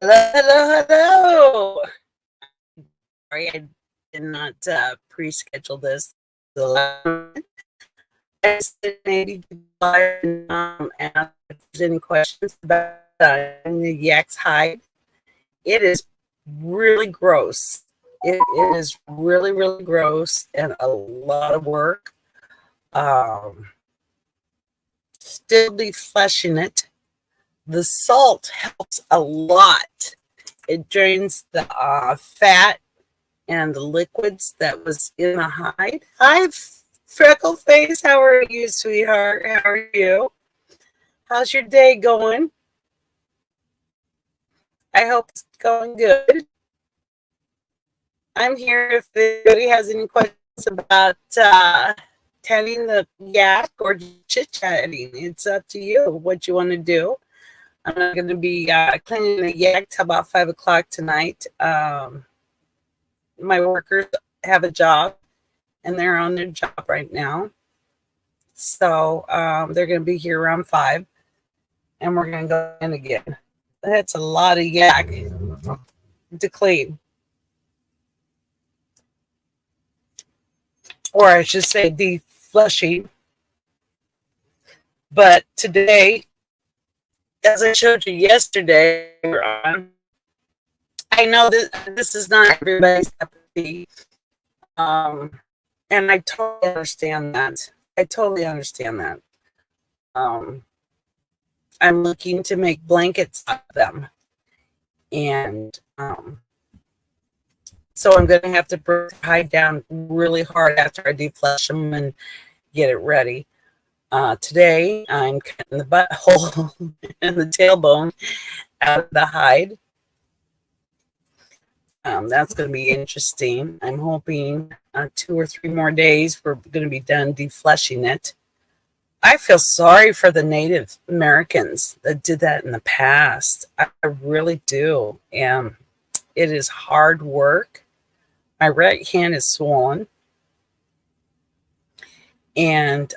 Hello, hello, hello. Sorry, I did not pre-schedule this. The last minute. I said maybe ask if there's any questions about the yak's hide. It is really gross. It is really, really gross and a lot of work. Um, Still defleshing it. The salt helps a lot. It drains the fat and the liquids that was in the hide. Hi, freckle face. How are you, sweetheart? How are you? How's your day going? I hope it's going good. I'm here if anybody has any questions about tending the yak or chit-chatting. It's up to you what you want to do. I'm not going to be cleaning the yak till about 5 o'clock tonight. My workers have a job, and they're on their job right now. So they're going to be here around 5, and we're going to go in again. That's a lot of yak to clean. Or I should say defleshing. But today, as I showed you yesterday, I know this is not everybody's cup of tea. And I totally understand that. I'm looking to make blankets out of them. And so I'm going to have to bring the hide down really hard after I deflesh them and get it ready. Today, I'm cutting the butthole and the tailbone out of the hide. That's going to be interesting. I'm hoping 2 or 3 more days we're going to be done defleshing it. I feel sorry for the Native Americans that did that in the past. I really do. And it is hard work. My right hand is swollen. And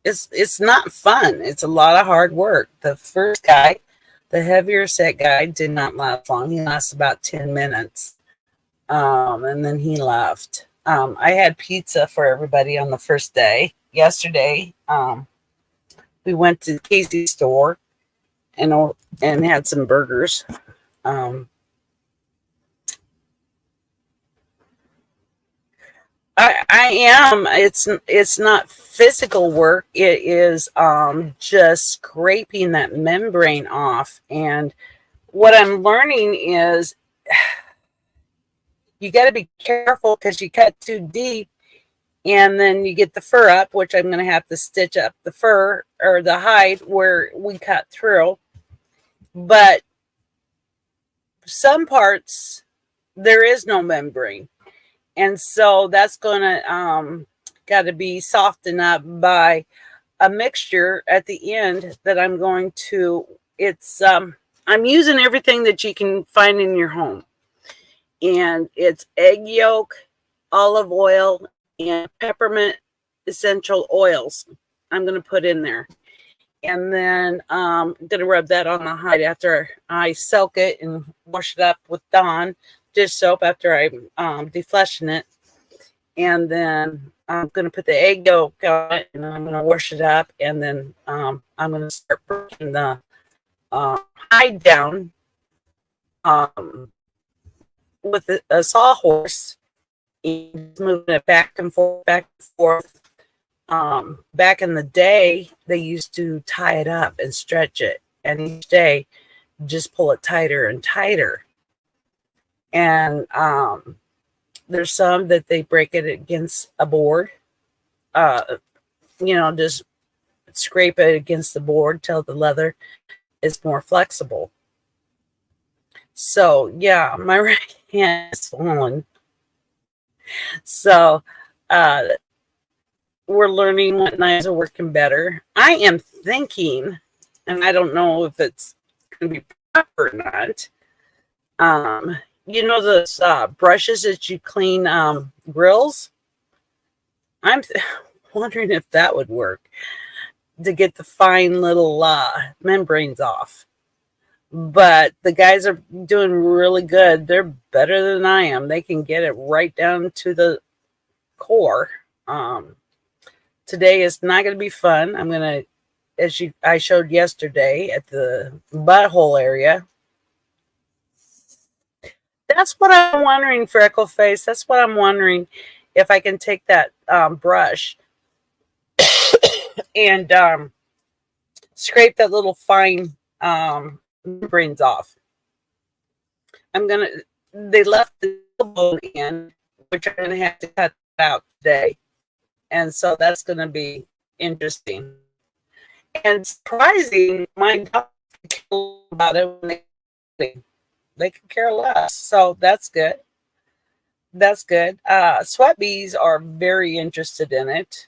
it's not fun. It's a lot of hard work. The first guy, the heavier set guy, did not last long. He lasted about 10 minutes. And then he left. I had pizza for everybody on the first day. Yesterday, we went to Casey's store and had some burgers. I am. It's not physical work. It is just scraping that membrane off. And what I'm learning is you got to be careful because you cut too deep, and then you get the fur up, which I'm going to have to stitch up the fur or the hide where we cut through. But some parts there is no membrane. And so that's going to got to be softened up by a mixture at the end that I'm going to, I'm using everything that you can find in your home. And it's egg yolk, olive oil, and peppermint essential oils I'm going to put in there. And then I'm going to rub that on the hide after I soak it and wash it up with Dawn dish soap after I'm defleshing it. And then I'm going to put the egg yolk on it, and I'm going to wash it up. And then I'm going to start breaking the hide down with a sawhorse and moving it back and forth, back and forth. Back in the day, they used to tie it up and stretch it. And each day, just pull it tighter and tighter. And there's some that they break it against a board. Just scrape it against the board till the leather is more flexible. So, yeah, my right hand is swollen. So, we're learning what knives are working better. I am thinking, and I don't know if it's going to be proper or not, those brushes that you clean grills? I'm wondering if that would work. to get the fine little membranes off. But the guys are doing really good. They're better than I am. They can get it right down to the core. Um, Today is not going to be fun. I'm going to, I showed yesterday at the butthole area. That's what I'm wondering, Freckle Face. That's what I'm wondering, if I can take that brush and scrape that little fine membranes off. They left the bone in, which I'm gonna have to cut out today, and so that's gonna be interesting and surprising. My dog care about it when they could care less, so that's good. That's good. Sweat bees are very interested in it.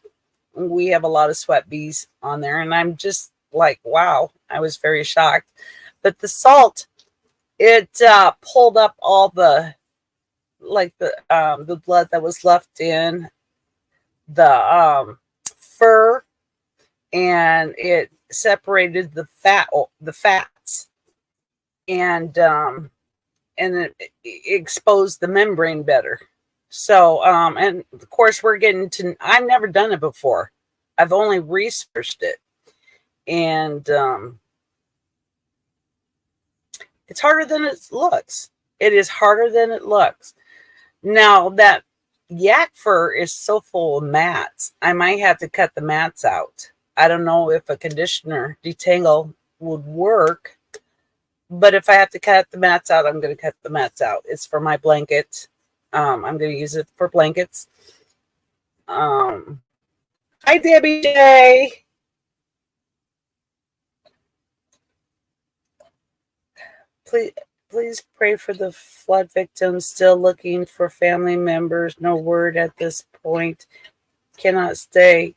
We have a lot of sweat bees on there, and I'm just like, wow, I was very shocked. But the salt, it pulled up all the the blood that was left in the fur, and it separated the fats, and it exposed the membrane better. So, and of course, we're getting to, I've never done it before. I've only researched it. And it's harder than it looks. It is harder than it looks. Now, that yak fur is so full of mats, I might have to cut the mats out. I don't know if a conditioner detangle would work, but if I have to cut the mats out, I'm going to cut the mats out. It's for my blanket. I'm going to use it for blankets. Hi, Debbie J. Please pray for the flood victims. Still looking for family members. No word at this point. Cannot stay.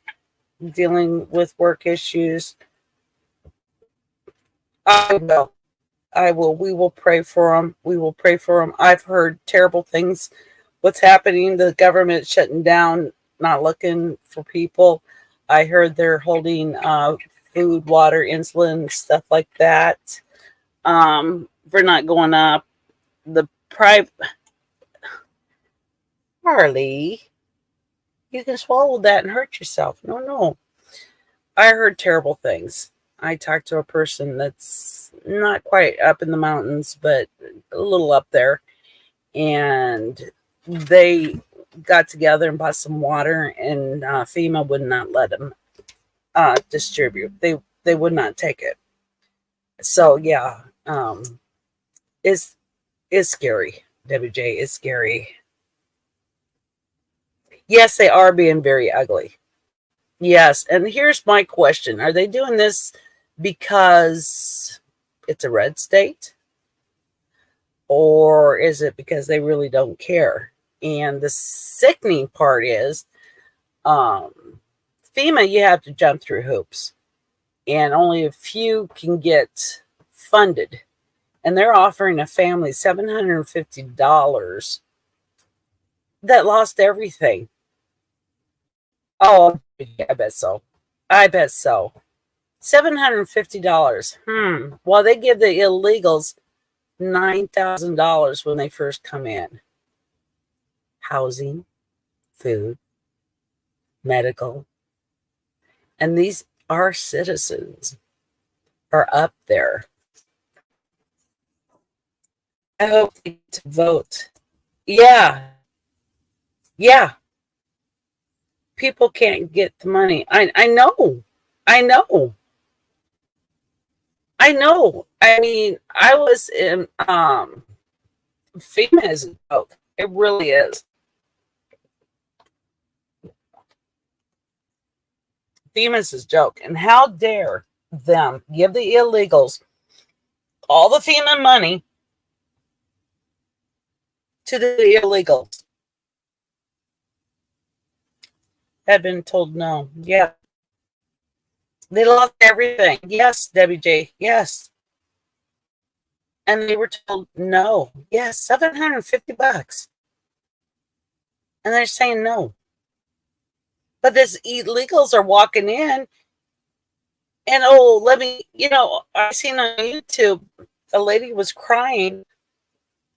Dealing with work issues. I will. We will pray for them. We will pray for them. I've heard terrible things. What's happening? The government shutting down, not looking for people. I heard they're holding food, water, insulin, stuff like that. For not going up. The private. Harley, you can swallow that and hurt yourself. No. I heard terrible things. I talked to a person that's not quite up in the mountains, but a little up there. And they got together and bought some water, and FEMA would not let them distribute. They would not take it. So, yeah, it's scary. WJ, it's scary. Yes, they are being very ugly. Yes, and here's my question. Are they doing this because it's a red state? Or is it because they really don't care? And the sickening part is, FEMA, you have to jump through hoops. And only a few can get funded. And they're offering a family $750 that lost everything. Oh, I bet so. I bet so. $750. Well, they give the illegals $9,000 when they first come in. Housing, food, medical. And these, our citizens, are up there. I hope they get to vote. Yeah. People can't get the money. I know. I mean, I was in FEMA is a joke. It really is. FEMA's a joke. And how dare them give the illegals all the FEMA money to the illegals? Had been told no. Yeah. They lost everything. Yes, Debbie J. Yes. And they were told no. Yes, $750. And they're saying no. But these illegals are walking in And oh, let me, I seen on YouTube a lady was crying.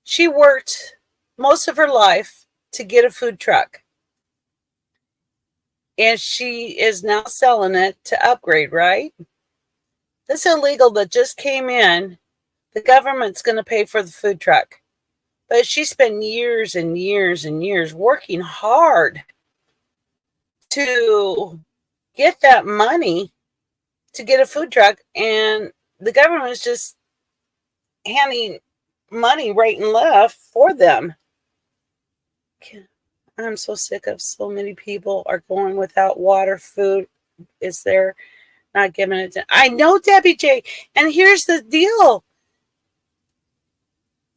She worked most of her life to get a food truck, and she is now selling it to upgrade, right? This illegal that just came in, the government's going to pay for the food truck. But she spent years and years and years working hard to get that money to get a food truck, and the government is just handing money right and left for them. I'm so sick of so many people are going without water, food is there, not giving it to. I know, Debbie J. And here's the deal.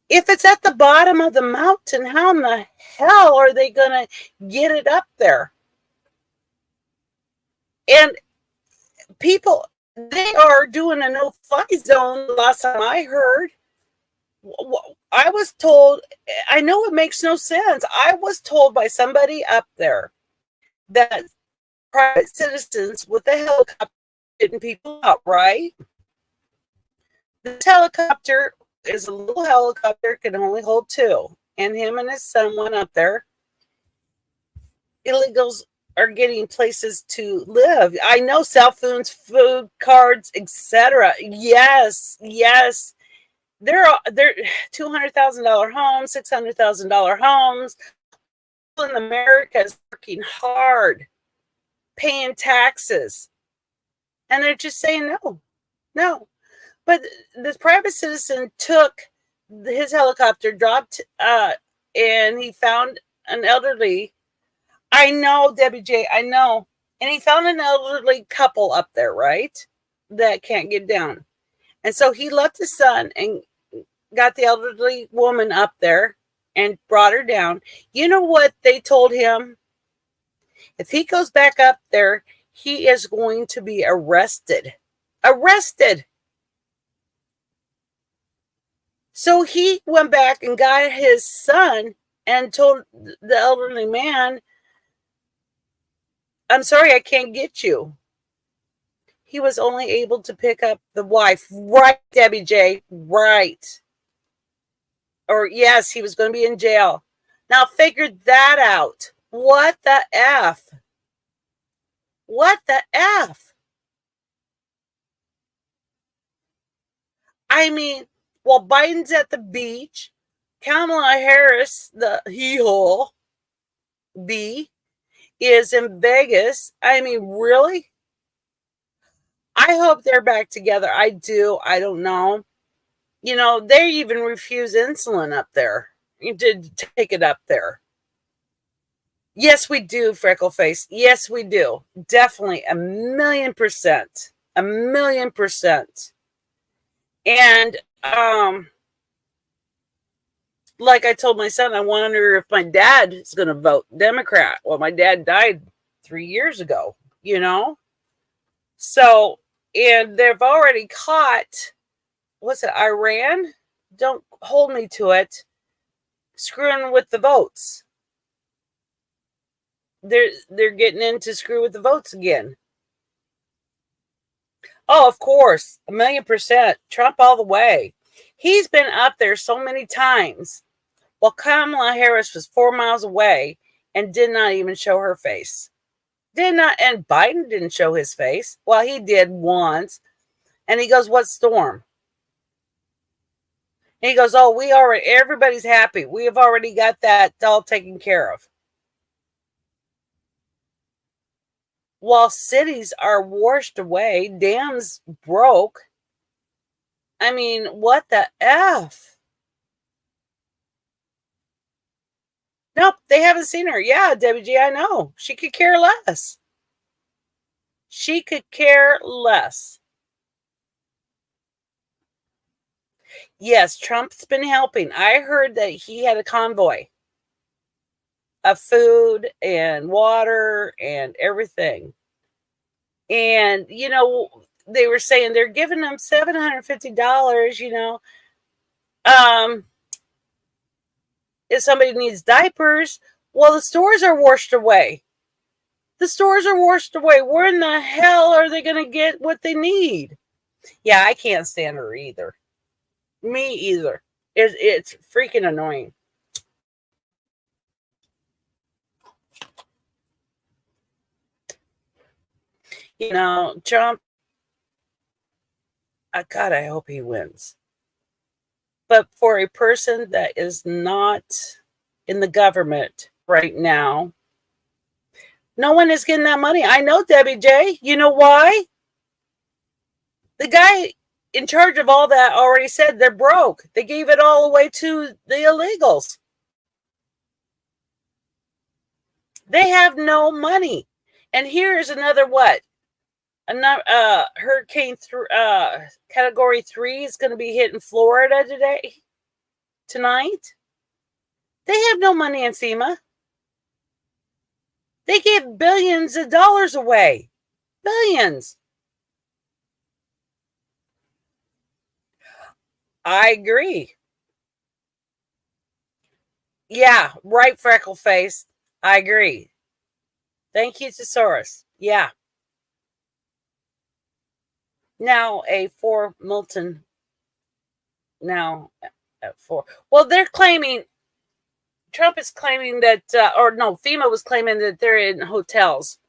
If it's at the bottom of the mountain, how in the hell are they going to get it up there? And people, they are doing a no-fly zone last time I heard. I was told, I know it makes no sense. I was told by somebody up there that private citizens with a helicopter getting people out, right? This helicopter is a little helicopter, can only hold two. And him and his son went up there. Illegals are getting places to live. I know cell phones, food cards, etc. Yes. They're $200,000 homes, $600,000 homes. People in America is working hard, paying taxes, and they're just saying no. But this private citizen took his helicopter, dropped, and he found an elderly. I know, Debbie J. I know, and he found an elderly couple up there, right? That can't get down. And so he left his son and got the elderly woman up there and brought her down. You know what they told him? If he goes back up there, he is going to be arrested. Arrested. So he went back and got his son and told the elderly man, I'm sorry, I can't get you. He was only able to pick up the wife. Right, Debbie J. Right. Or yes, he was going to be in jail. Now figure that out. What the F? What the F? I mean, while Biden's at the beach, Kamala Harris, the hee-haw bee, is in Vegas. I mean, really? I hope they're back together. I do. I don't know. They even refuse insulin up there. You did take it up there. Yes, we do, Freckleface. Yes, we do. Definitely 1,000,000%. 1,000,000%. And like I told my son, I wonder if my dad is going to vote Democrat. Well, my dad died 3 years ago, So, and they've already caught, what's it, Iran? Don't hold me to it. Screwing with the votes. They're getting into screw with the votes again. Oh, of course, 1,000,000%. Trump all the way. He's been up there so many times while Kamala Harris was 4 miles away and did not even show her face. Did not, and Biden didn't show his face. Well, he did once. And he goes, what storm? And he goes, oh, everybody's happy. We have already got that all taken care of. While cities are washed away, dams broke. I mean, what the F? Nope, they haven't seen her. Yeah, Debbie G, I know. She could care less. She could care less. Yes, Trump's been helping. I heard that he had a convoy of food and water and everything. And, they were saying they're giving them $750, if somebody needs diapers. Well, the stores are washed away. The stores are washed away. Where in the hell are they going to get what they need? Yeah, I can't stand her either. Me either. It's freaking annoying. You know, Trump, God, I hope he wins. But for a person that is not in the government right now, no one is getting that money. I know, Debbie J. You know why? The guy in charge of all that already said they're broke. They gave it all away to the illegals. They have no money. And here's another what? Another hurricane category 3 is going to be hitting Florida tonight. They have no money in FEMA. They gave billions of dollars away. Billions. I agree. Yeah, right, freckle face. I agree. Thank you, Thesaurus. Yeah. Now a 4 Milton. Now at 4. Well, they're claiming, Trump is claiming that, or no, FEMA was claiming that they're in hotels.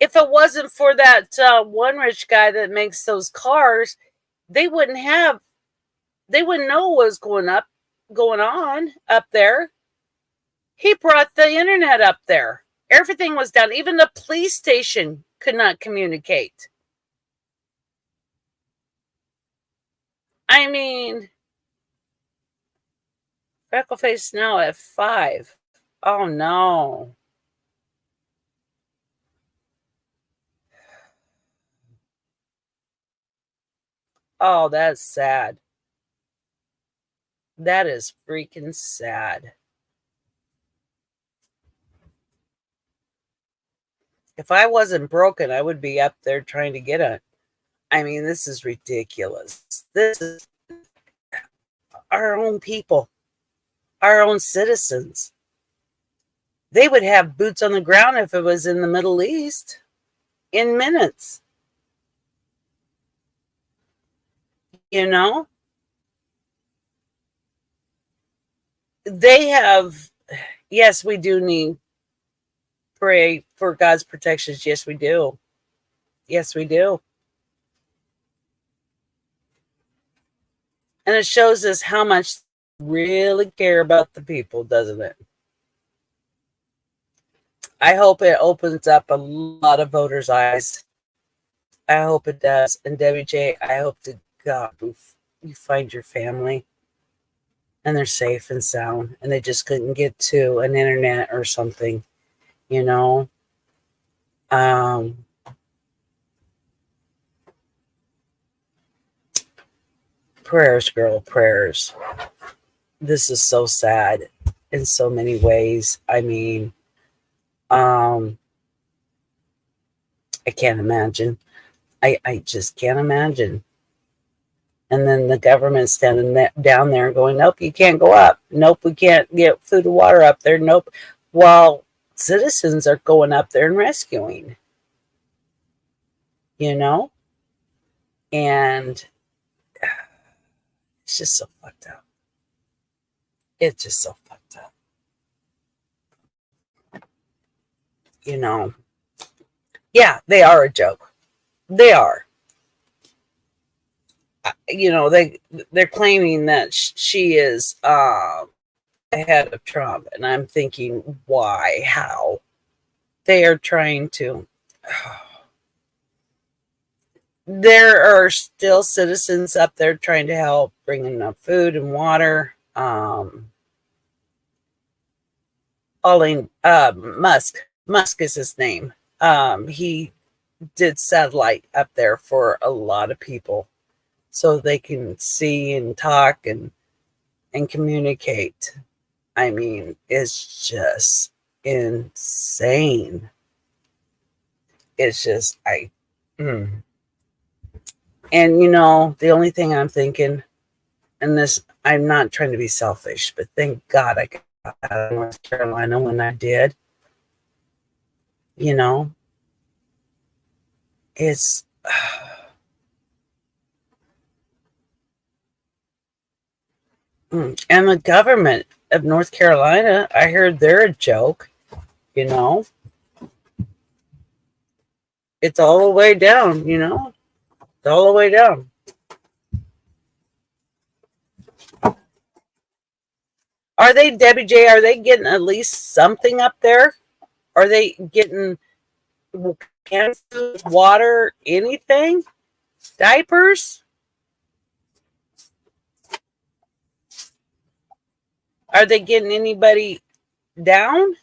If it wasn't for that one rich guy that makes those cars, they wouldn't know what was going on up there. He brought the internet up there. Everything was down. Even the police station could not communicate. I mean, Freckleface now at 5. Oh no. Oh, that's sad. That is freaking sad. If I wasn't broken, I would be up there trying to get it. I mean, this is ridiculous. This is our own people, our own citizens. They would have boots on the ground if it was in the Middle East in minutes. You know? They have, yes, we do need pray for God's protections. Yes, we do. Yes, we do. And it shows us how much really care about the people, doesn't it? I hope it opens up a lot of voters' eyes. I hope it does. And Debbie J, I hope to God you find your family and they're safe and sound and they just couldn't get to an internet or something, you know. Prayers, girl, prayers. This is so sad in so many ways. I mean, I can't imagine. I just can't imagine. And then the government standing down there going, nope, you can't go up. Nope, we can't get food and water up there. Nope. While citizens are going up there and rescuing, you know? And it's just so fucked up. It's just so fucked up. You know? Yeah, they are a joke. They are. You know, they're claiming that she is ahead of Trump, and I'm thinking, why? How? They are trying to. There are still citizens up there trying to help bring enough food and water. Musk is his name. He did satellite up there for a lot of people so they can see and talk and communicate. I mean, it's just insane. It's just and you know, the only thing I'm thinking, and this, I'm not trying to be selfish, but thank God I got out of North Carolina when I did. You know, it's and the government of North Carolina, I heard they're a joke. You know, it's all the way down. You know, it's all the way down. Are they, Debbie J? Are they getting at least something up there? Are they getting canned food, water, anything? Diapers? Are they getting anybody down?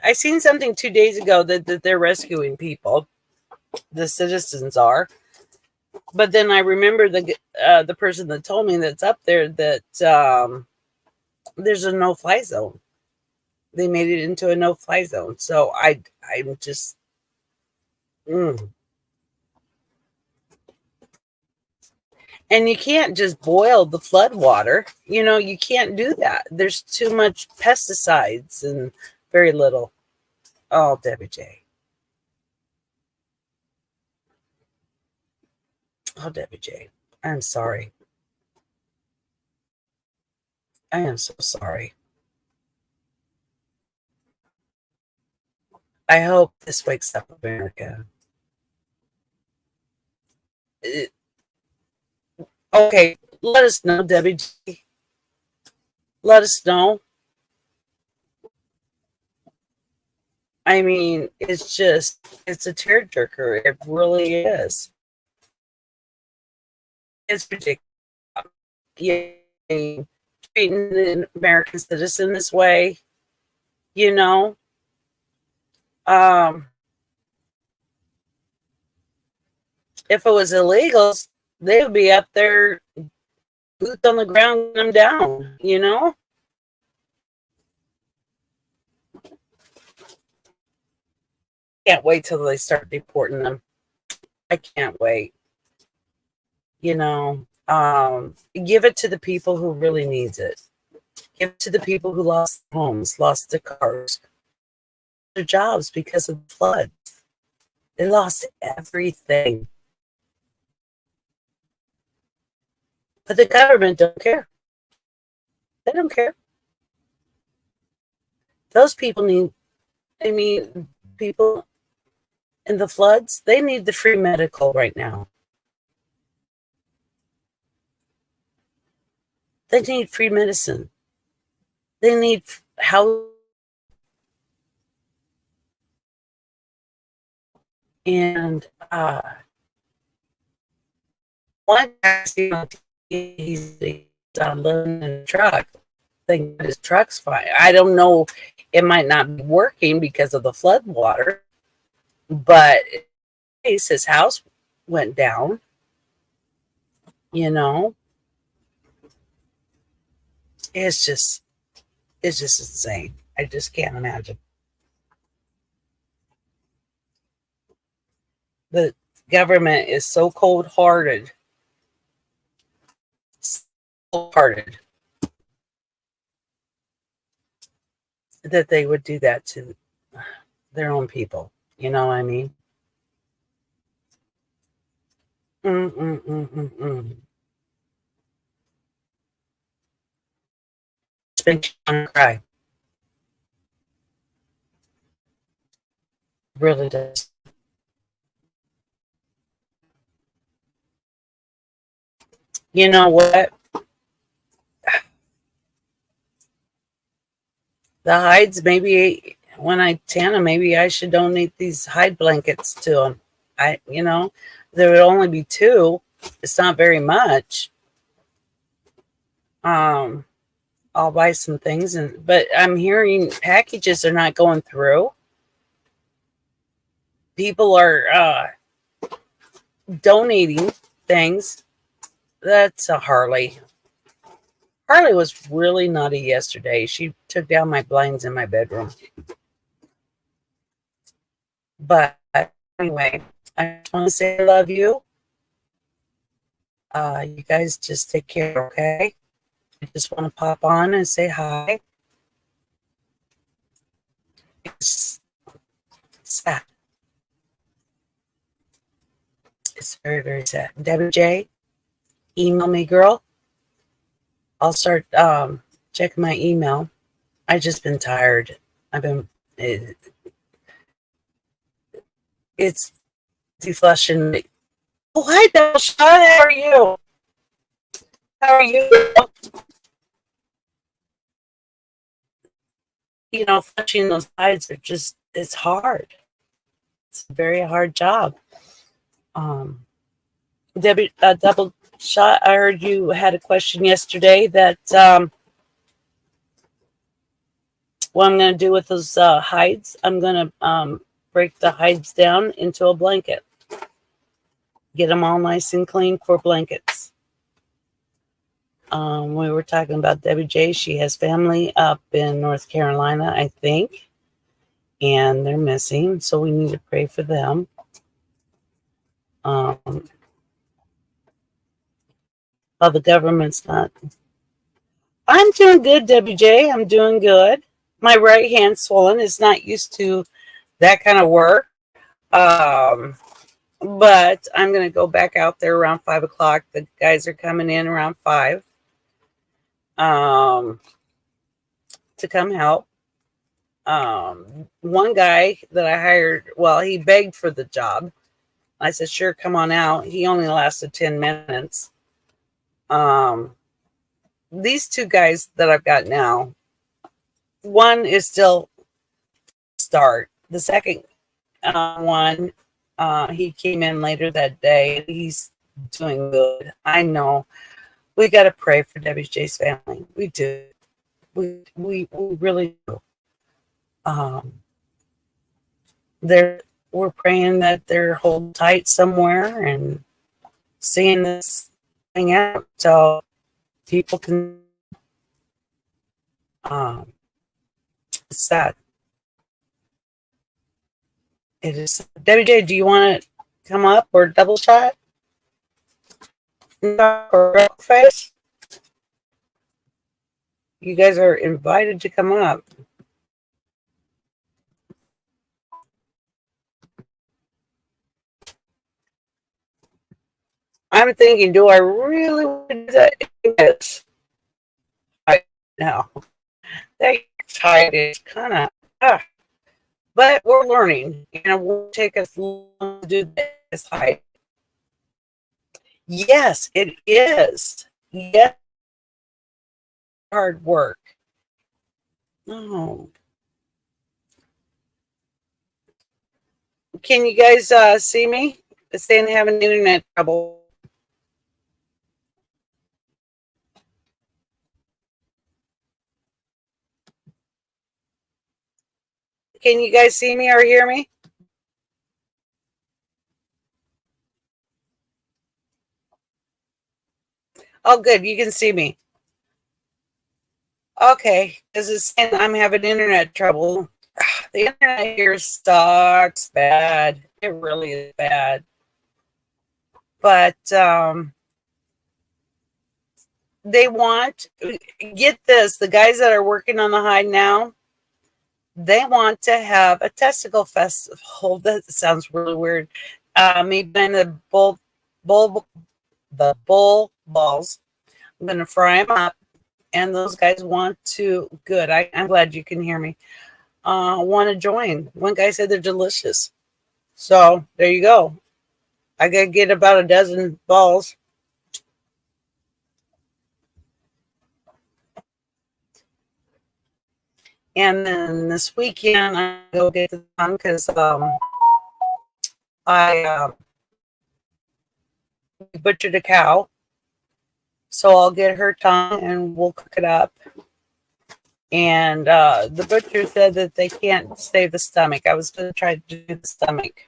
I seen something 2 days ago that they're rescuing people. The citizens are, but then I remember the person that told me that's up there that there's a no fly zone. They made it into a no fly zone. So I'm just mm. And you can't just boil the flood water. You know, you can't do that. There's too much pesticides and very little. Oh, Debbie J. Oh, Debbie J. I'm sorry. I am so sorry. I hope this wakes up America. It, okay, let us know, Debbie J. Let us know. I mean, it's a tearjerker. It really is. It's ridiculous. Yeah, treating an American citizen this way, you know. Um, if it was illegals, they would be up there, boots on the ground, them down, you know. Can't wait till they start deporting them. I can't wait. You know, give it to the people who really needs it. Give it to the people who lost their homes, lost their cars, their jobs because of the flood. They lost everything. But the government don't care. They don't care. Those people need, I mean, people in the floods, they need the free medical right now. They need free medicine. They need how and one guy he's loading in a truck. Think his truck's fine. I don't know. It might not be working because of the flood water, but his house went down. You know, it's just insane. I just can't imagine. The government is so cold hearted. Cold hearted that they would do that to their own people. You know what I mean? Mm. It's been trying to cry. It really does. You know what? The hides, maybe when I tan them, maybe I should donate these hide blankets to them. You know, there would only be two. It's not very much. Um, I'll buy some things, but I'm hearing packages are not going through. People are donating things. That's a Harley. Harley was really naughty yesterday. She took down my blinds in my bedroom. But anyway, I just want to say I love you. You guys just take care, okay? I just want to pop on and say hi. It's sad. It's very, very sad. Debbie J, email me, girl. I'll start checking my email. I just been tired. I've been it's deflushing me. Oh, hi, Dasha. How are you? How are you? You know, flushing those hides are just, it's hard. It's a very hard job. Debbie, double shot. I heard you had a question yesterday that what I'm going to do with those hides. I'm going to break the hides down into a blanket. Get them all nice and clean for blankets. We were talking about Debbie J. She has family up in North Carolina, I think, and they're missing, so we need to pray for them. Well, the government's not. I'm doing good, Debbie J. I'm doing good. My right hand's swollen. It's not used to that kind of work. But I'm going to go back out there around 5 o'clock. The guys are coming in around 5 to come help. One guy that I hired, well, he begged for the job. I said, sure, come on out. He only lasted 10 minutes. These two guys that I've got now, one is still start. The second one, he came in later that day. He's doing good. I know. We got to pray for Debbie J's family. We do. We really do. We're praying that they're holding tight somewhere and seeing this thing out so people can. It's sad. It is. Debbie J, do you want to come up or double shot? Or face? You guys are invited to come up. I'm thinking, do I really want to do that? Yes. I know. That height is kind of, but we're learning, and it won't take us long to do this height. Yes, it is. Yes, hard work. Oh. Can you guys see me? It's saying having internet trouble. Can you guys see me or hear me? Oh, good. You can see me. Okay. Because it's saying I'm having internet trouble. The internet here sucks bad. It really is bad. But they want, get this, the guys that are working on the hide now, they want to have a testicle festival. That sounds really weird. Maybe in the bull balls. I'm going to fry them up. And those guys want to, good. I'm glad you can hear me. Want to join. One guy said they're delicious. So there you go. I got to get about a dozen balls. And then this weekend, I go get the tongue because I butchered a cow. So I'll get her tongue and we'll cook it up. And the butcher said that they can't save the stomach. I was going to try to do the stomach.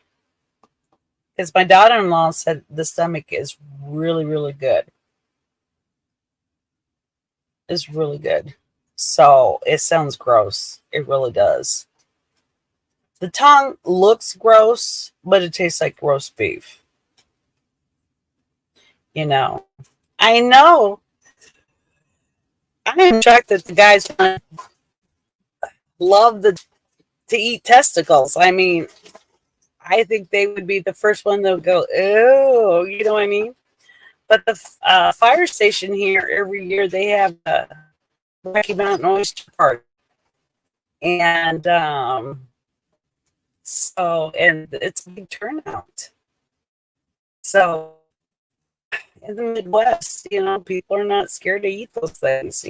Because my daughter-in-law said the stomach is really, really good. It's really good. So it sounds gross. It really does. The tongue looks gross, but it tastes like roast beef. You know. I know. I am shocked that the guys love to eat testicles. I mean, I think they would be the first one that would go, oh, you know what I mean? But the fire station here, every year they have a Rocky Mountain Oyster Party. And and it's a big turnout. So in the Midwest, people are not scared to eat those things.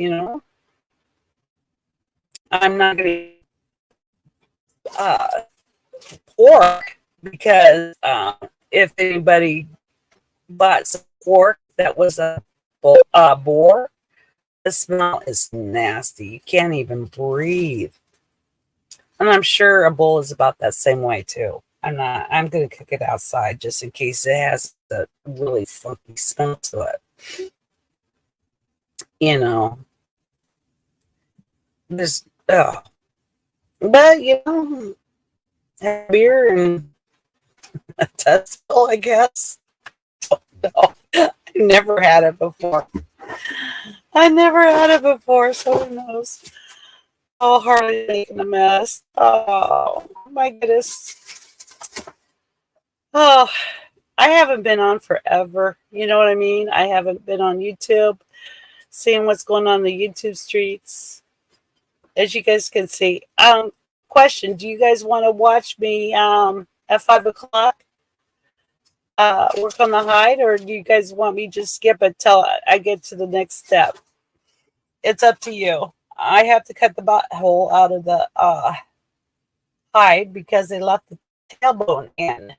I'm not going to pork because if anybody bought some pork that was a boar, the smell is nasty. You can't even breathe. And I'm sure a bull is about that same way too. I'm going to cook it outside just in case it has a really funky smell to it. Just, oh. But, beer and a testicle, I guess. Oh, no, I never had it before. So who knows? Oh, Harley making a mess. Oh, my goodness. Oh, I haven't been on forever. You know what I mean? I haven't been on YouTube, seeing what's going on in the YouTube streets. As you guys can see. Question, do you guys want to watch me at 5 o'clock? Work on the hide, or do you guys want me just skip it till I get to the next step? It's up to you. I have to cut the butthole out of the hide because they left the tailbone in.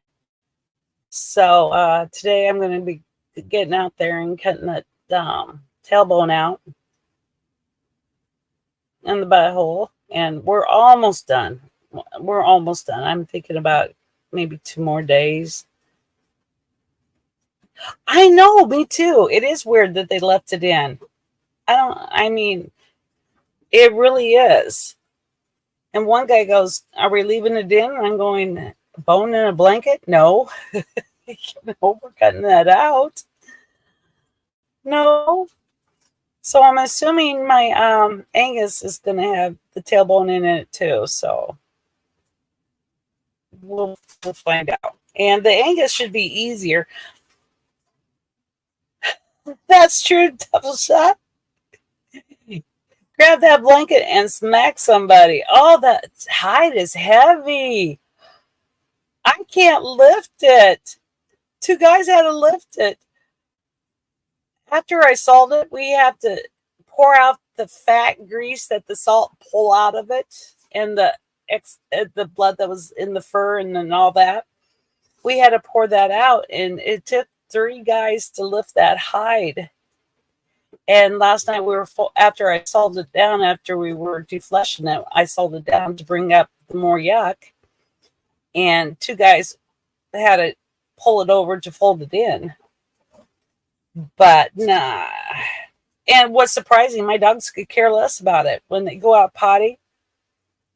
So today I'm going to be getting out there and cutting that tailbone out and the butthole, and we're almost done. I'm thinking about maybe 2 more days. I know, me too. It is weird that they left it in. It really is. And one guy goes, are we leaving it in? And I'm going, bone in a blanket? No. We're cutting that out. No. So I'm assuming my Angus is going to have the tailbone in it too. So we'll find out. And the Angus should be easier. That's true, double shot. Grab that blanket and smack somebody. Oh, that hide is heavy. I can't lift it. 2 guys had to lift it. After I salt it, we have to pour out the fat grease that the salt pull out of it, and the blood that was in the fur and then all that. We had to pour that out, and it took 3 guys to lift that hide. And last night after I salted it down, after we were defleshing it, I salted it down to bring up the more yuck. And 2 guys had to pull it over to fold it in. But nah. And what's surprising, my dogs could care less about it. When they go out potty,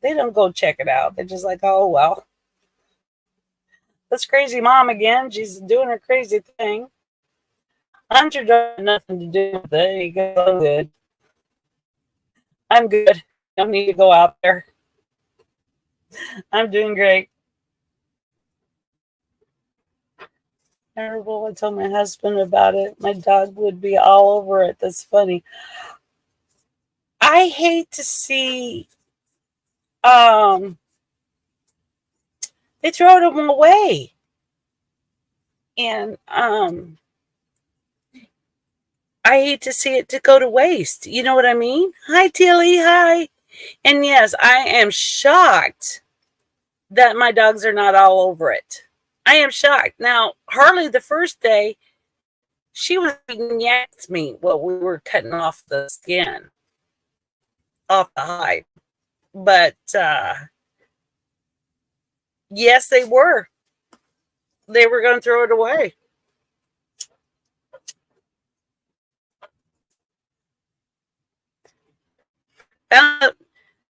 they don't go check it out. They're just like, oh, well, that's crazy mom again. She's doing her crazy thing. Hunter doesn't have nothing to do with it. He goes, I'm good. I'm good. Don't need to go out there. I'm doing great. Terrible. I told my husband about it. My dog would be all over it. That's funny. I hate to see they throw them away. And I hate to see it to go to waste. You know what I mean? Hi, Tilly. Hi. And yes, I am shocked that my dogs are not all over it. I am shocked. Now, Harley, the first day, she was eating yaks meat while we were cutting off the skin, off the hide. But, yes, they were. They were going to throw it away.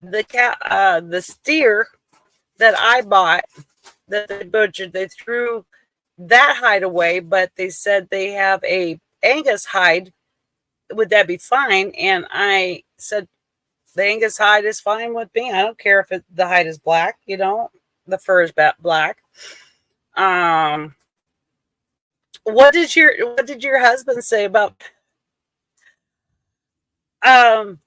The steer that I bought, that they butchered, they threw that hide away, but they said they have a Angus hide would that be fine? And I said, the Angus hide is fine with me. I don't care if the hide is black, the fur is black. Um, what did your husband say um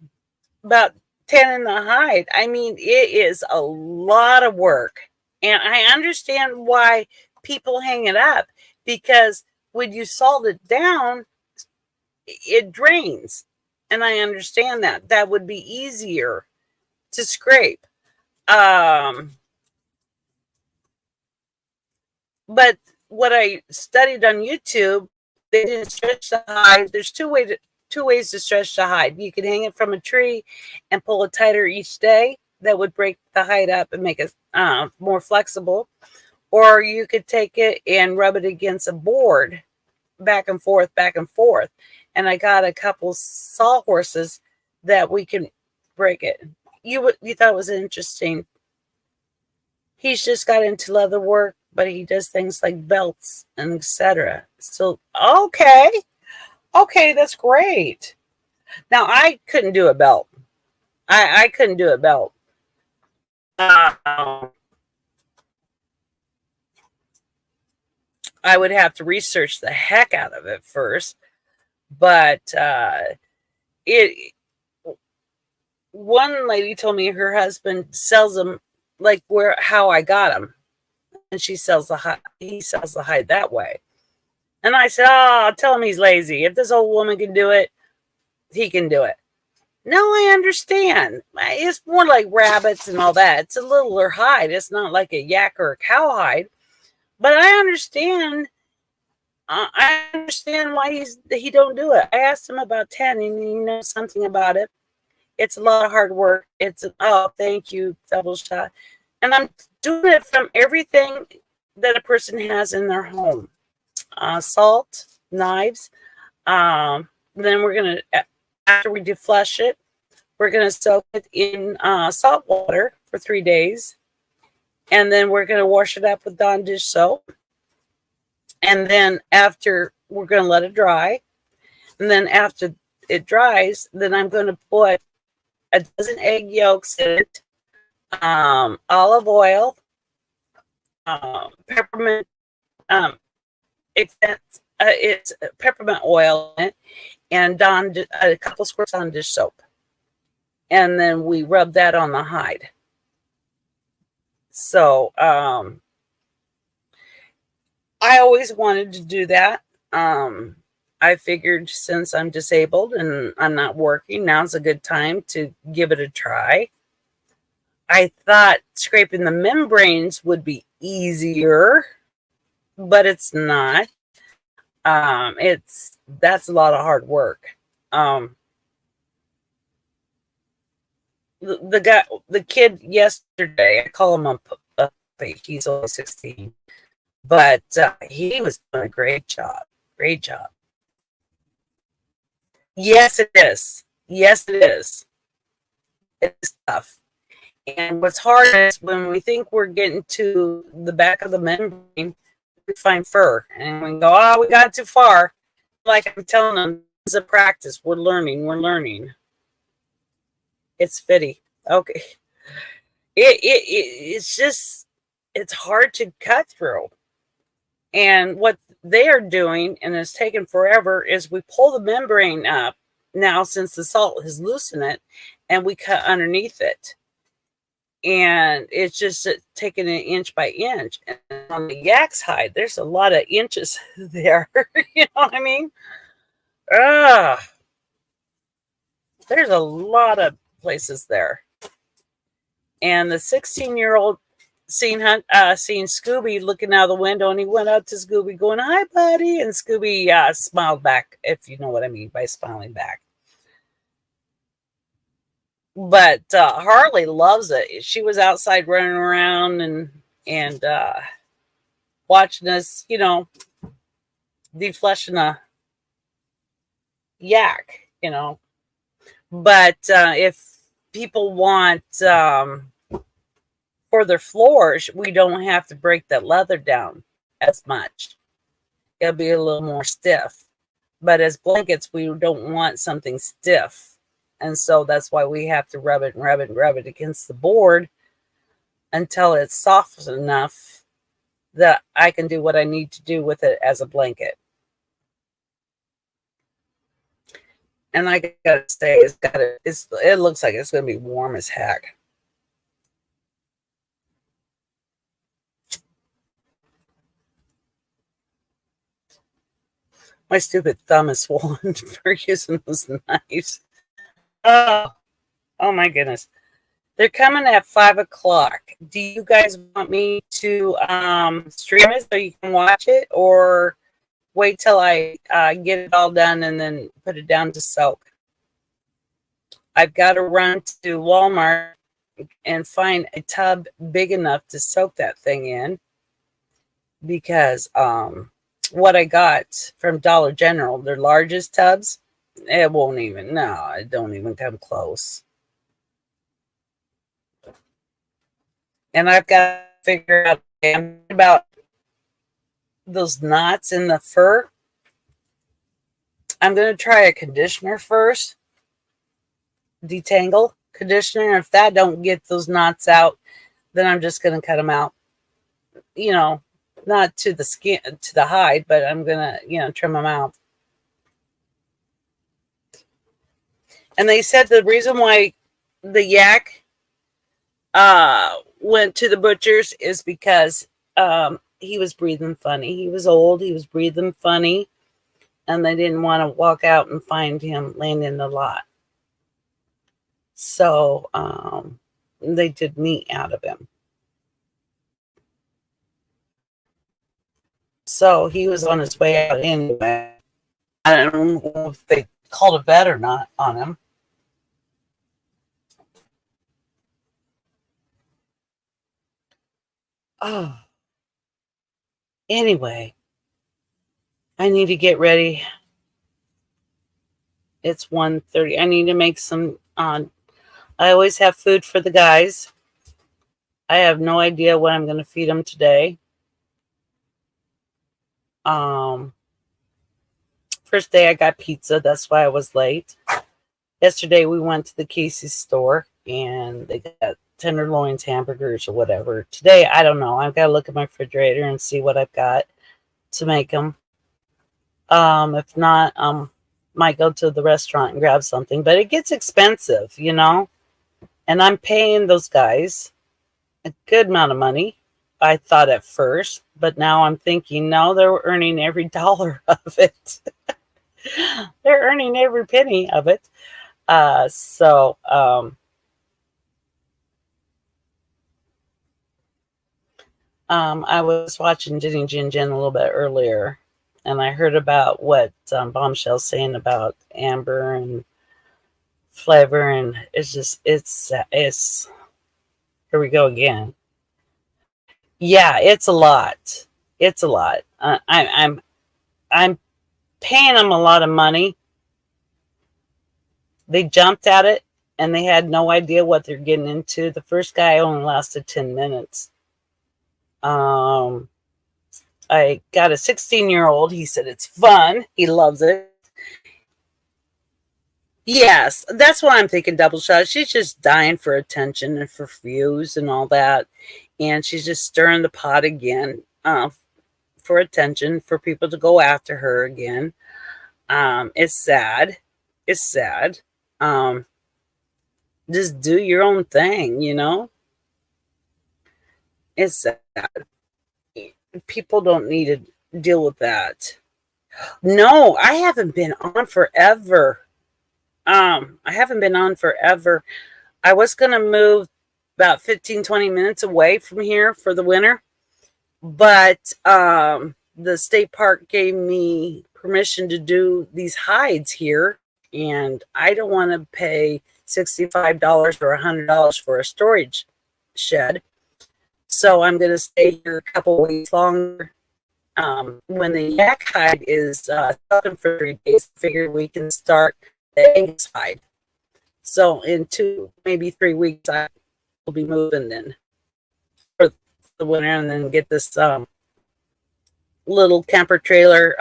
about tanning the hide? I mean, it is a lot of work, and I understand why people hang it up, because when you salt it down, it drains, and I understand that would be easier to scrape. Um, but what I studied on YouTube, they didn't stretch the hide. There's two ways to stretch the hide. You can hang it from a tree and pull it tighter each day. That would break the hide up and make it more flexible. Or you could take it and rub it against a board, back and forth, back and forth. And I got a couple sawhorses that we can break it. You thought it was interesting. He's just got into leather work, but he does things like belts and etc. So okay, that's great. Now I couldn't do a belt. I couldn't do a belt. Um, I would have to research the heck out of it first, but it. One lady told me her husband sells them like how I got them, and she sells the hide. He sells the hide that way. And I said, "Oh, tell him he's lazy. If this old woman can do it, he can do it." No, I understand. It's more like rabbits and all that. It's a littler hide. It's not like a yak or a cow hide. But I understand. I understand why he don't do it. I asked him about tanning, and he knows something about it. It's a lot of hard work. Oh, thank you, double shot. And I'm doing it from everything that a person has in their home. Salt, knives. Then we're going to, after we deflesh it, we're going to soak it in salt water for 3 days. And then we're going to wash it up with Dawn dish soap. And then after, we're going to let it dry. And then after it dries, then I'm going to put a dozen egg yolks in it, olive oil, peppermint. It's peppermint oil in it, and a couple squirts on dish soap, and then we rub that on the hide. So I always wanted to do that. I figured since I'm disabled and I'm not working, now's a good time to give it a try. I thought scraping the membranes would be easier, but it's not. That's a lot of hard work. The kid yesterday, I call him a puppy. He's only 16, but he was doing a great job. Great job. Yes, it is. Yes, it is. It's tough. And what's hard is when we think we're getting to the back of the membrane, we find fur. And we go, oh, we got too far. Like I'm telling them, it's a practice. We're learning. We're learning. It's fitty. Okay. It's just, it's hard to cut through. And what they are doing, and it's taken forever, is we pull the membrane up now since the salt has loosened it, and we cut underneath it. And it's just taking it inch by inch. And on the yak's hide, there's a lot of inches there. You know what I mean? There's a lot of places there. And the 16-year-old seen Scooby looking out of the window, and he went up to Scooby going, "Hi, buddy." And Scooby smiled back, if you know what I mean by smiling back. But Harley loves it. She was outside running around and watching us, defleshing a yak, But if people want for their floors, we don't have to break that leather down as much. It'll be a little more stiff. But as blankets, we don't want something stiff. And so that's why we have to rub it and rub it and rub it against the board until it's soft enough that I can do what I need to do with it as a blanket. And I gotta say, it looks like it's gonna be warm as heck. My stupid thumb is swollen for using those knives. Oh, oh my goodness. They're coming at 5 o'clock. Do you guys want me to stream it so you can watch it, or wait till I get it all done and then put it down to soak? I've got to run to Walmart and find a tub big enough to soak that thing in, because what I got from Dollar General, their largest tubs, it don't even come close. And I've got to figure out about those knots in the fur. I'm going to try a conditioner first, detangle conditioner. If that don't get those knots out, then I'm just going to cut them out. You know, not to the skin, to the hide, but I'm going to, trim them out. And they said the reason why the yak went to the butcher's is because he was breathing funny. He was old. He was breathing funny. And they didn't want to walk out and find him laying in the lot. So they did meat out of him. So he was on his way out anyway. I don't know if they called a vet or not on him. Oh. Anyway, I need to get ready. It's 1:30. I need to make some I always have food for the guys. I have no idea what I'm going to feed them today. First day I got pizza. That's why I was late. Yesterday we went to the Casey's store and they got tenderloins, hamburgers, or whatever. Today, I don't know. I've got to look at my refrigerator and see what I've got to make them. If not, might go to the restaurant and grab something. But it gets expensive, And I'm paying those guys a good amount of money, I thought at first. But now I'm thinking, no, they're earning every dollar of it. They're earning every penny of it. I was watching Jenny Jin Jin a little bit earlier, and I heard about what Bombshell's saying about Amber and Flavor, and it's here we go again. Yeah, it's a lot. It's a lot. I'm paying them a lot of money. They jumped at it, and they had no idea what they're getting into. The first guy only lasted 10 minutes. I got a 16-year-old. He said it's fun. He loves it. Yes, that's why I'm thinking double shot. She's just dying for attention and for views and all that. And she's just stirring the pot again for attention, for people to go after her again. It's sad. It's sad. Just do your own thing, It's sad. People don't need to deal with that. No, I haven't been on forever. I haven't been on forever. I was going to move about 15-20 minutes away from here for the winter, but the state park gave me permission to do these hides here, and I don't want to pay $65 or $100 for a storage shed. So I'm going to stay here a couple weeks longer. When the yak hide is open for 3 days, I figure we can start the Angus hide. So in 2, maybe 3 weeks, I will be moving then for the winter, and then get this little camper trailer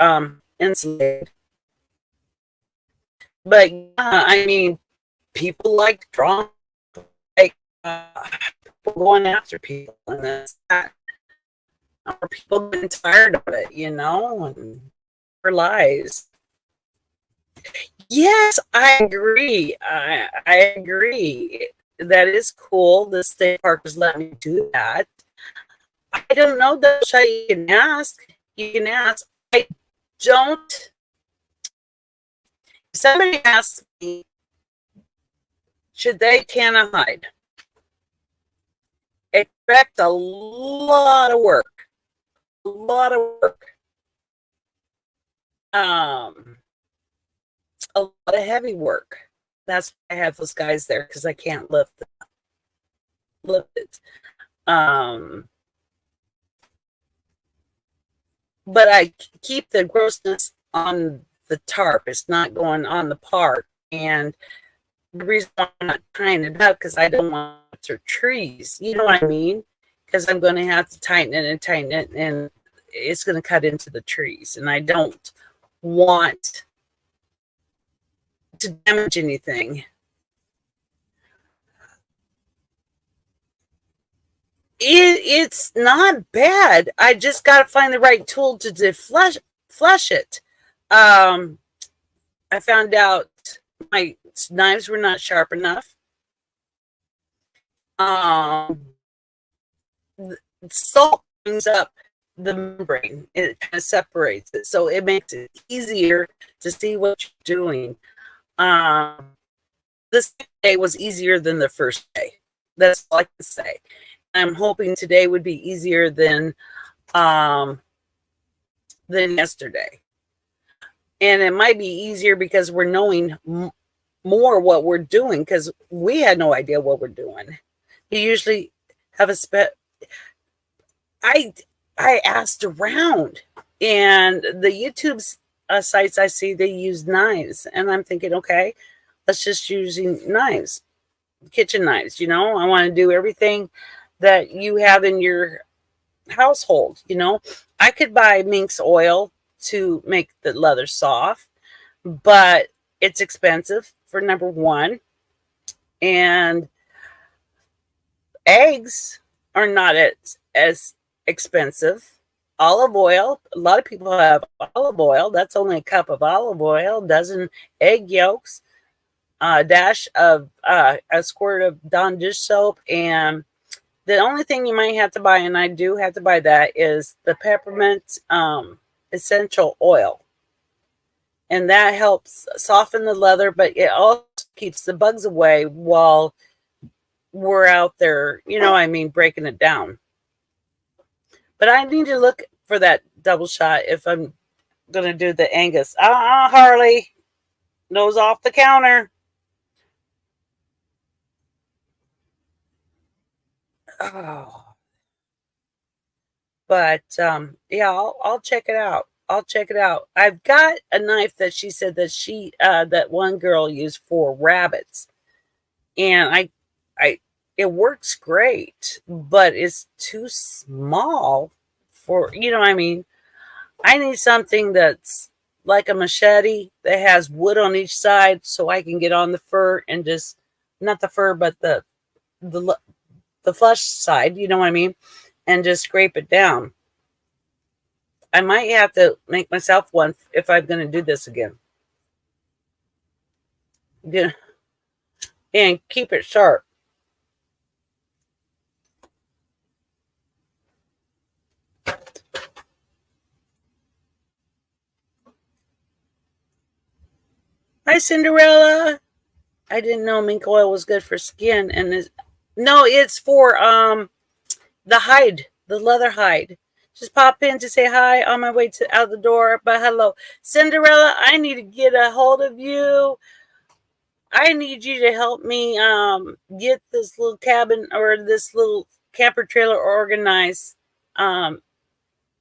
insulated. But yeah, I mean, people like drama, like people going after people, and that's that. Or people getting tired of it, and for lies. Yes, I agree. I agree. That is cool. The state park is letting me do that. I don't know, though. You can ask. You can ask. I don't. If somebody asks me, should they can I hide? Expect a lot of work. A lot of work. Um, a lot of heavy work. That's why I have those guys there because I can't lift it. Um, but I keep the grossness on the tarp. It's not going on the park. And the reason why I'm not tying it up because I don't want to trees. You know what I mean? Because I'm going to have to tighten it and tighten it, and it's going to cut into the trees. And I don't want to damage anything. It's not bad. I just got to find the right tool to flush it. Um, I found out my knives were not sharp enough. Um, Salt brings up the membrane. It kind of separates it, so it makes it easier to see what you're doing. Um, this day was easier than the first day. That's all I can say. I'm hoping today would be easier um, than yesterday. And it might be easier because we're knowing more what we're doing because we had no idea what we're doing. You usually have I asked around, and the YouTube sites I see, they use knives, and I'm thinking, okay, let's just using knives, kitchen knives. I want to do everything that you have in your household. I could buy minx oil to make the leather soft, but it's expensive for number one, and eggs are not as expensive. Olive oil, a lot of people have olive oil. That's only a cup of olive oil, dozen egg yolks, a dash of a squirt of Dawn dish soap, and the only thing you might have to buy, and I do have to buy that, is the peppermint essential oil. And that helps soften the leather, but it also keeps the bugs away while we're out there, breaking it down. But I need to look for that double shot if I'm going to do the Angus. Harley, nose off the counter. Oh. But yeah, I'll check it out. I'll check it out. I've got a knife that she said that one girl used for rabbits, and I it works great, but it's too small for what I mean. I need something that's like a machete that has wood on each side, so I can get on the fur and just not the fur, but the the flesh side. You know what I mean, and just scrape it down. I might have to make myself one if I'm going to do this again. Yeah, and keep it sharp. Hi, Cinderella. I didn't know mink oil was good for skin, and no, it's for the hide, the leather hide. Just pop in to say hi on my way to out the door. But hello, Cinderella. I need to get a hold of you. I need you to help me get this little cabin or this little camper trailer organized.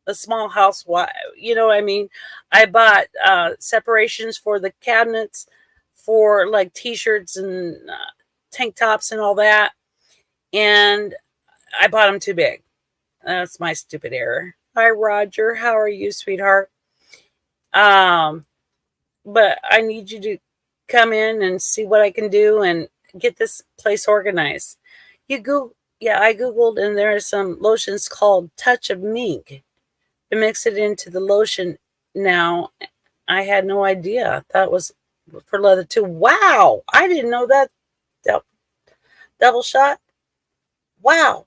A small house. You know what I mean? I bought separations for the cabinets for like t-shirts and tank tops and all that. And I bought them too big. That's my stupid error. Hi, Roger. How are you, sweetheart? Um, but I need you to come in and see what I can do and get this place organized. I Googled, and there are some lotions called Touch of Mink. To mix it into the lotion now. I had no idea. That was for leather too. Wow. I didn't know that. Double shot. Wow.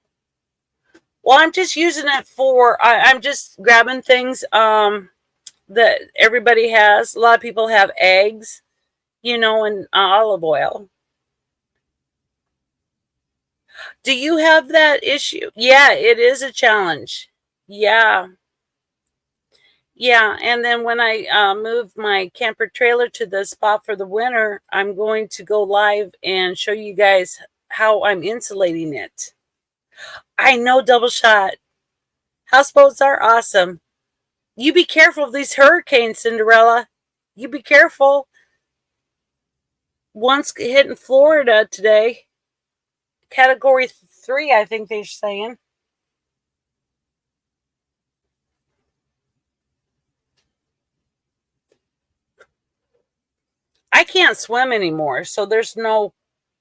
Well, I'm just using it for, I'm just grabbing things that everybody has. A lot of people have eggs, and olive oil. Do you have that issue? Yeah, it is a challenge. Yeah. Yeah, and then when I move my camper trailer to the spot for the winter, I'm going to go live and show you guys how I'm insulating it. I know, double shot. Houseboats are awesome. You be careful of these hurricanes, Cinderella. You be careful. One's hitting Florida today. Category 3, I think they're saying. I can't swim anymore, so there's no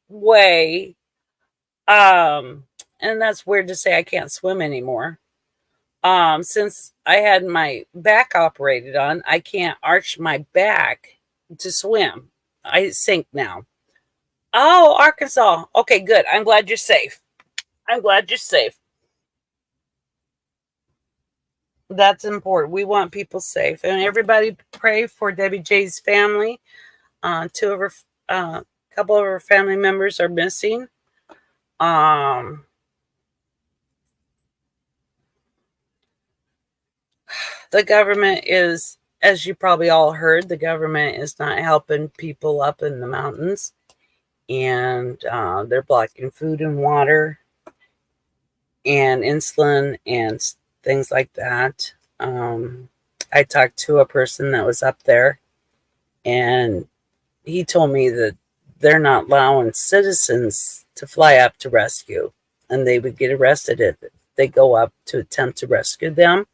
way. And that's weird to say I can't swim anymore. Since I had my back operated on, I can't arch my back to swim. I sink now. Oh, Arkansas. Okay, good. I'm glad you're safe. I'm glad you're safe. That's important. We want people safe, and everybody pray for Debbie J's family. Two of her, couple of her family members are missing. The government is, as you probably all heard, the government is not helping people up in the mountains, and they're blocking food and water and insulin and things like that. I talked to a person that was up there, and he told me that they're not allowing citizens to fly up to rescue, and they would get arrested if they go up to attempt to rescue them.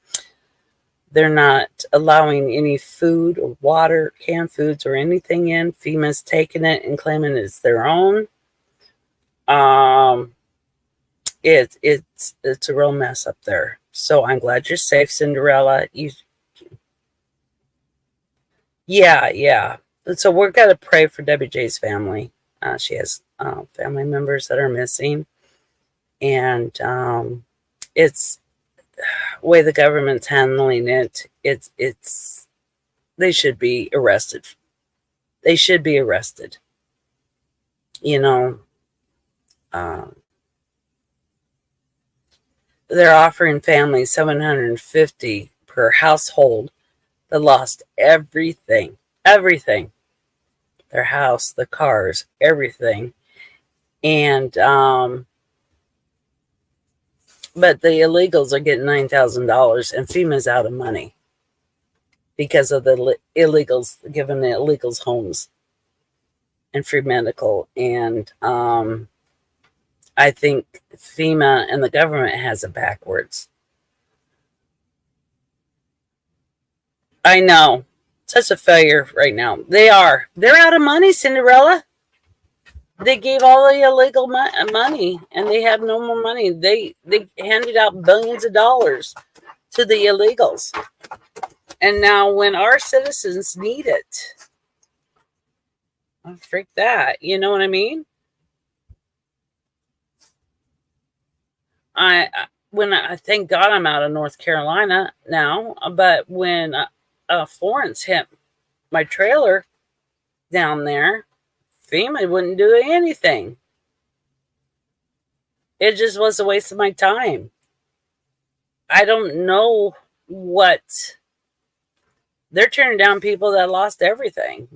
They're not allowing any food or water, canned foods or anything in. FEMA's taking it and claiming it's their own. It's a real mess up there. So I'm glad you're safe, Cinderella. Yeah. So we're gonna pray for Debbie J's family. She has family members that are missing, and it's the way the government's handling it. It's they should be arrested. They should be arrested. They're offering families $750 per household that lost everything, their house, the cars, everything, and but the illegals are getting $9,000, and FEMA's out of money because of the illegals, giving the illegals homes and free medical. And I think FEMA and the government has it backwards. I know. Such a failure right now. They're out of money, Cinderella. They gave all the illegal money, and they have no more money. They handed out billions of dollars to the illegals. And now when our citizens need it, oh, freak that. You know what I mean? I thank God I'm out of North Carolina now, but when Florence hit my trailer down there, FEMA wouldn't do anything. It just was a waste of my time. I don't know what they're turning down, people that lost everything,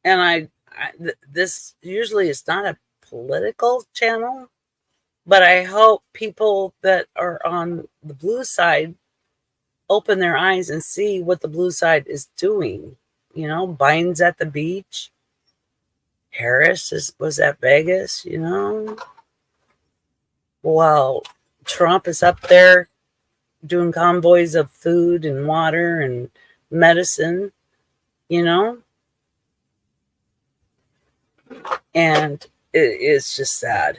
and this usually is not a political channel, but I hope people that are on the blue side open their eyes and see what the blue side is doing. Biden's at the beach. Harris was at Vegas, While Trump is up there doing convoys of food and water and medicine, you know, and it's just sad.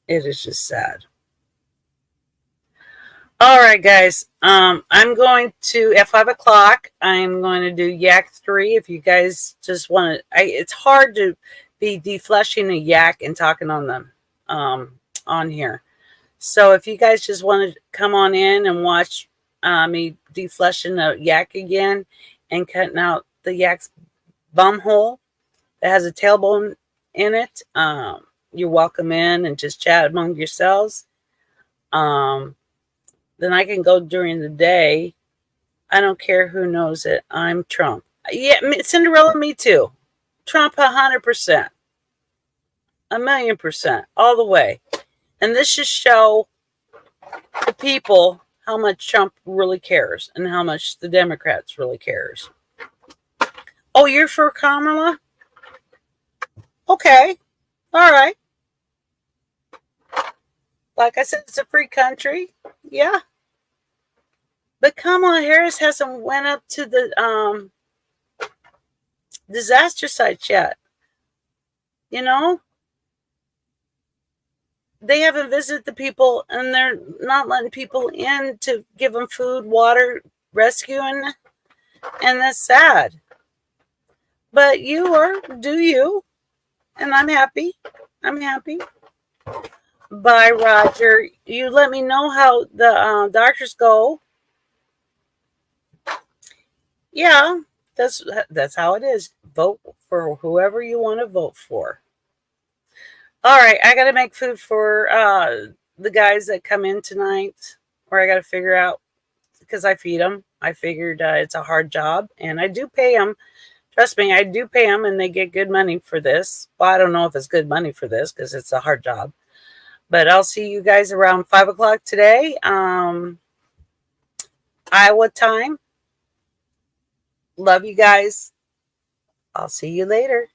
It is just sad. All right, guys. I'm going to at 5 o'clock. I'm going to do yak 3. If you guys just want to, it's hard to be defleshing a yak and talking on them on here. So if you guys just want to come on in and watch me defleshing a yak again and cutting out the yak's bum hole that has a tailbone in it, you're welcome in and just chat among yourselves. Then I can go during the day. I don't care who knows it. I'm Trump. Yeah, Cinderella, me too. Trump 100%. 1,000,000%. All the way. And this should show the people how much Trump really cares and how much the Democrats really cares. Oh, you're for Kamala? Okay. All right. Like I said, it's a free country. Yeah. But Kamala Harris hasn't went up to the disaster sites yet. You know? They haven't visited the people, and they're not letting people in to give them food, water, rescuing, and that's sad. But you are, do you, and I'm happy. I'm happy. Bye, Roger. You let me know how the doctors go. Yeah, that's how it is. Vote for whoever you want to vote for. All right, I got to make food for the guys that come in tonight, or I got to figure out, because I feed them. I figured it's a hard job, and I do pay them. Trust me, I do pay them, and they get good money for this. Well, I don't know if it's good money for this because it's a hard job. But I'll see you guys around 5 o'clock today. Iowa time. Love you guys. I'll see you later.